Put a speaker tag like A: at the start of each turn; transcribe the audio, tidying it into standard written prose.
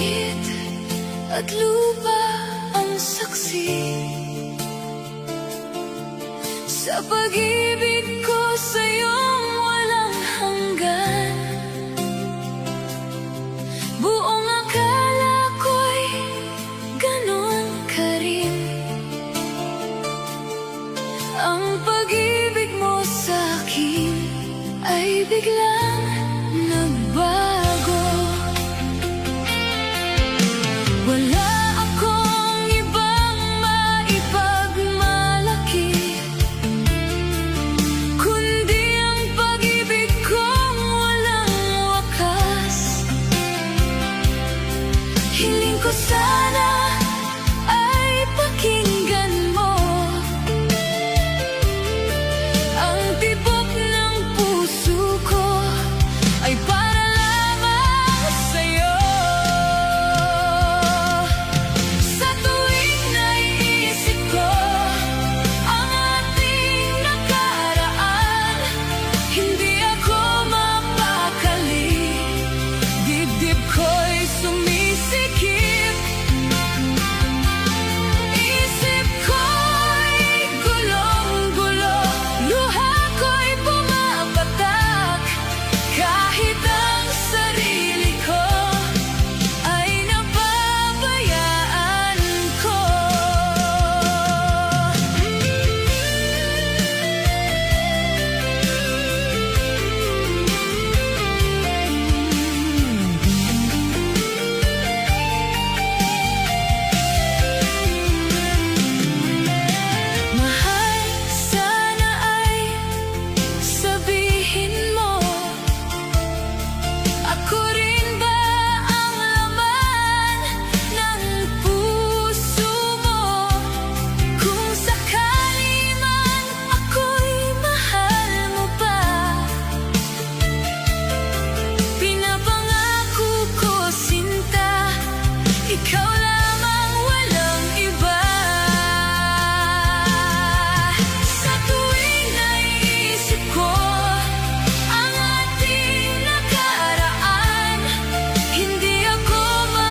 A: Langit at lupa ang saksi sa pag-ibig ko sa'yong walang hanggan. Buong akala ko'y ganon ka rin. Ang pag-ibig mo sa'kin ay biglang nagbago. Wala akong ibang maipagmalaki kundi ang pag-ibig kong walang wakas. Hiling ko sana ay pakinggan mo ang tibok ng puso ko ay para lamang sa'yo. Sa tuwing naiisip ko ang ating nakaraan, hindi ako mapakali. Dibdib ko'y sumisikip, isip ko'y gulong-gulo, luha ko'y pumapatak. Kahit ang sarili ko ay napabayaan ko. Mahal, sana ay sabihin mo, ako rin ba ang laman ng puso mo? Kung sakali man ako'y mahal mo pa, pinapangako ko sinta, ikaw